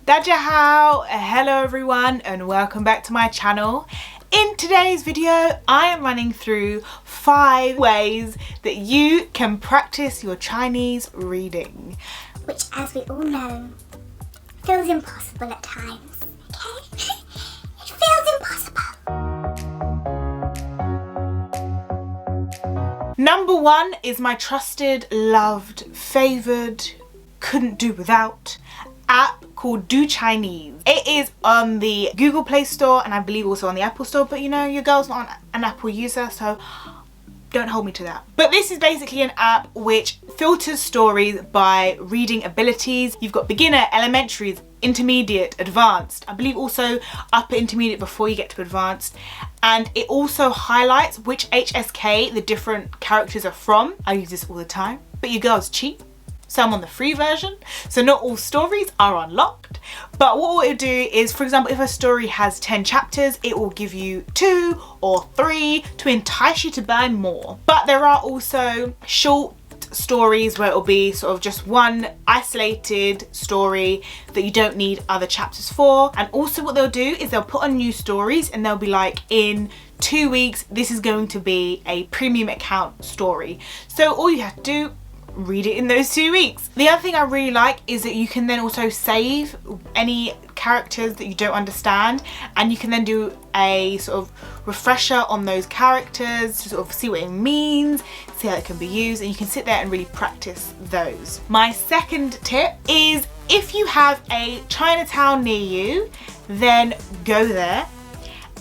Dajahao, hello everyone and welcome back to my channel. In today's video, I am running through 5 ways that you can practice your Chinese reading. Which, as we all know, feels impossible at times, okay? It feels impossible. Number 1 is my trusted, loved, favoured, couldn't do without app called Do Chinese. It is on the Google Play Store and I believe also on the Apple Store, but you know, your girl's not an Apple user, so don't hold me to that. But this is basically an app which filters stories by reading abilities. You've got beginner, elementaries, intermediate, advanced, I believe also upper intermediate before you get to advanced, and it also highlights which HSK the different characters are from. I use this all the time, but your girl's cheap. So I'm on the free version, so not all stories are unlocked, but what it will do is, for example, if a story has 10 chapters, it will give you 2 or 3 to entice you to buy more. But there are also short stories where it will be sort of just one isolated story that you don't need other chapters for. And also what they'll do is they'll put on new stories and they'll be like, in 2 weeks this is going to be a premium account story, so all you have to do, read it in those 2 weeks. The other thing I really like is that you can then also save any characters that you don't understand, and you can then do a sort of refresher on those characters to sort of see what it means, see how it can be used, and you can sit there and really practice those. My second tip is, if you have a Chinatown near you, then go there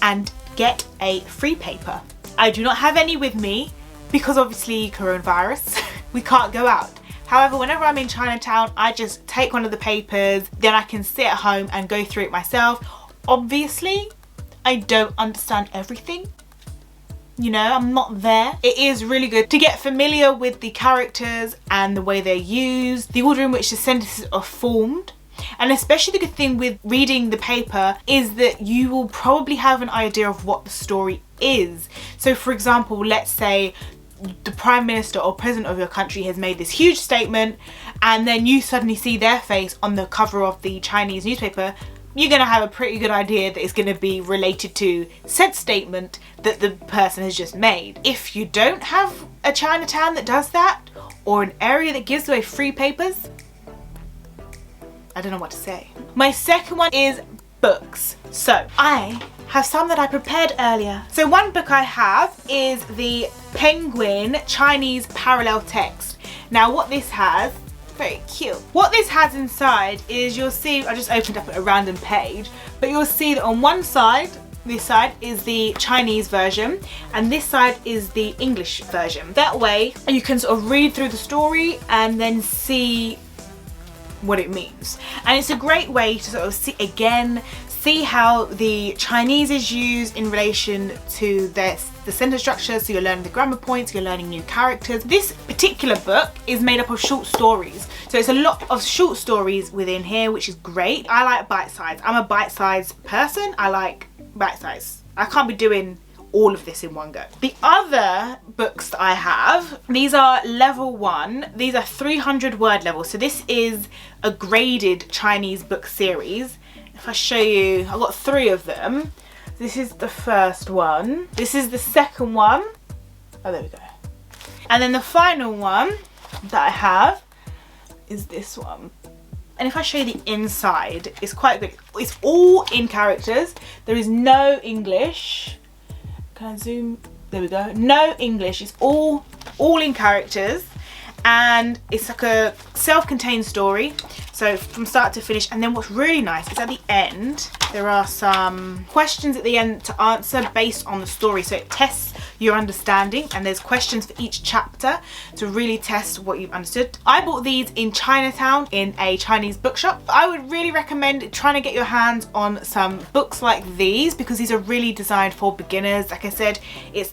and get a free paper. I do not have any with me because obviously coronavirus. We can't go out. However, whenever I'm in Chinatown, I just take one of the papers, then I can sit at home and go through it myself. Obviously, I don't understand everything. You know, I'm not there. It is really good to get familiar with the characters and the way they're used, the order in which the sentences are formed. And especially the good thing with reading the paper is that you will probably have an idea of what the story is. So for example, let's say the Prime Minister or President of your country has made this huge statement, and then you suddenly see their face on the cover of the Chinese newspaper, you're going to have a pretty good idea that it's going to be related to said statement that the person has just made. If you don't have a Chinatown that does that, or an area that gives away free papers, I don't know what to say. My second one is books. So I have some that I prepared earlier. So one book I have is the Penguin Chinese Parallel Text. Now what this has, very cute. What this has inside is, you'll see, I just opened up a random page, but you'll see that on one side, this side is the Chinese version and this side is the English version. That way you can sort of read through the story and then see what it means. And it's a great way to sort of see how the Chinese is used in relation to the sentence structure, so you're learning the grammar points, you're learning new characters. This particular book is made up of short stories, so it's a lot of short stories within here, which is great. I like bite size. I'm a bite size person. I like bite size. I can't be doing all of this in one go. The other books that I have, these are level 1. These are 300 word level, so this is a graded Chinese book series. If I show you, I've got 3 of them. This is the first one. This is the second one. Oh, there we go. And then the final one that I have is this one. And if I show you the inside, it's quite good. It's all in characters. There is no English. Can I zoom? There we go. No English. It's all in characters. And it's like a self-contained story, so from start to finish. And then what's really nice is at the end there are some questions at the end to answer based on the story, so it tests your understanding, and there's questions for each chapter to really test what you've understood. I bought these in Chinatown in a Chinese bookshop. I would really recommend trying to get your hands on some books like these because these are really designed for beginners. Like I said,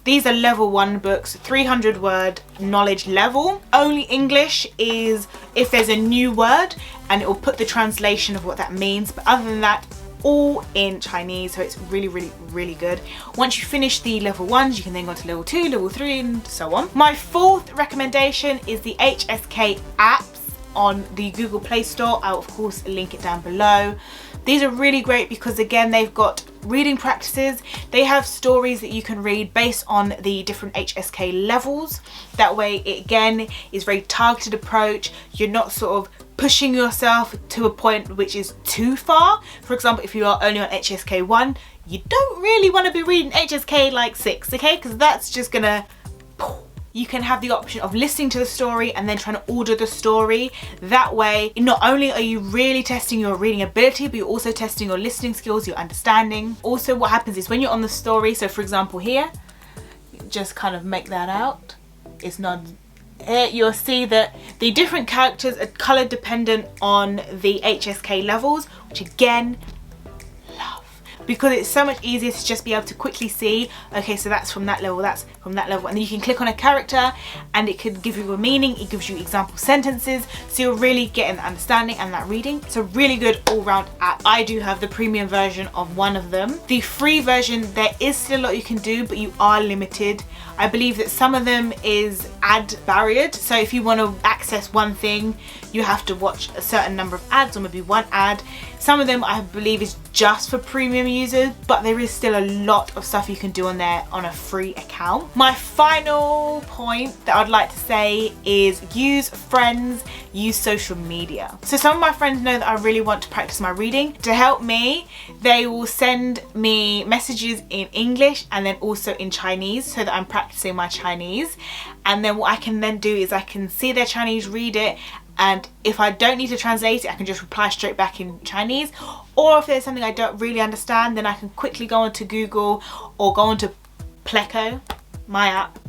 these are level 1 books, 300 word knowledge level. Only English is if there's a new word and it will put the translation of what that means, but other than that, all in Chinese, so it's really good. Once you finish the level 1s, you can then go to level 2, level 3 and so on. My fourth recommendation is the HSK apps on the Google Play Store. I'll of course link it down below. These are really great because again, they've got reading practices. They have stories that you can read based on the different HSK levels. That way it again is very targeted approach. You're not sort of pushing yourself to a point which is too far. For example, if you are only on HSK 1, you don't really want to be reading HSK like 6, okay? Because that's just gonna... You can have the option of listening to the story and then trying to order the story. That way, not only are you really testing your reading ability, but you're also testing your listening skills, your understanding. Also, what happens is when you're on the story, so for example here, just kind of make that out. It's not... You'll see that the different characters are color dependent on the HSK levels, which again, because it's so much easier to just be able to quickly see, okay, so that's from that level, that's from that level, and then you can click on a character and it could give you a meaning, it gives you example sentences, so you're really getting the understanding and that reading. It's a really good all-round app. I do have the premium version of one of them. The free version, there is still a lot you can do, but you are limited. I believe that some of them is ad barriered, so if you want to access one thing, you have to watch a certain number of ads or maybe one ad. Some of them I believe is just for premium users, but there is still a lot of stuff you can do on there on a free account. My final point that I'd like to say is use friends, use social media. So some of my friends know that I really want to practice my reading. To help me, they will send me messages in English and then also in Chinese so that I'm practicing my Chinese. And then what I can then do is I can see their Chinese, read it, and if I don't need to translate it, I can just reply straight back in Chinese. Or if there's something I don't really understand, then I can quickly go onto Google or go onto Pleco, my app,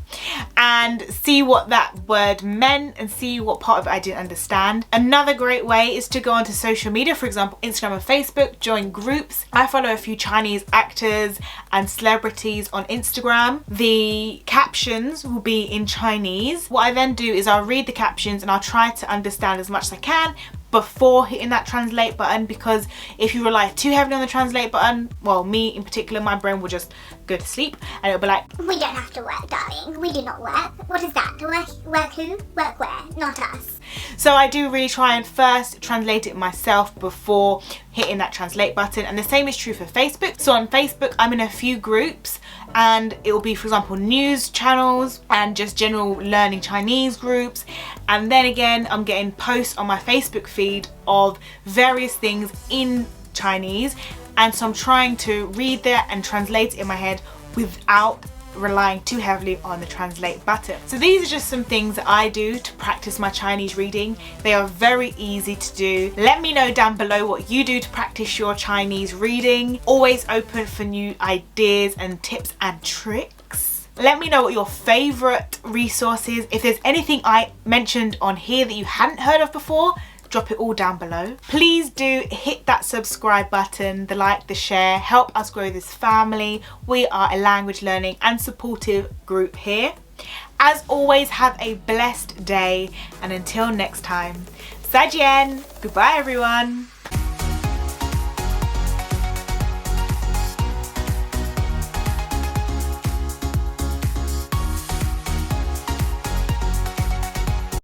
and see what that word meant and see what part of it I didn't understand. Another great way is to go onto social media, for example Instagram and Facebook, join groups. I follow a few Chinese actors and celebrities on Instagram. The captions will be in Chinese. What I then do is I'll read the captions and I'll try to understand as much as I can before hitting that translate button, because if you rely too heavily on the translate button, well, me in particular, my brain will just go to sleep and it'll be like, we don't have to work, darling. We do not work. What is that? Work who? Work where? Not us. So I do really try and first translate it myself before hitting that translate button. And the same is true for Facebook. So on Facebook, I'm in a few groups and it will be, for example, news channels and just general learning Chinese groups. And then again, I'm getting posts on my Facebook feed of various things in Chinese. And so I'm trying to read that and translate it in my head without relying too heavily on the translate button. So these are just some things that I do to practice my Chinese reading. They are very easy to do. Let me know down below what you do to practice your Chinese reading. Always open for new ideas and tips and tricks. Let me know what your favorite resource is. If there's anything I mentioned on here that you hadn't heard of before, drop it all down below. Please do hit that subscribe button, the like, the share, help us grow this family. We are a language learning and supportive group here. As always, have a blessed day, and until next time, 再见. Goodbye everyone.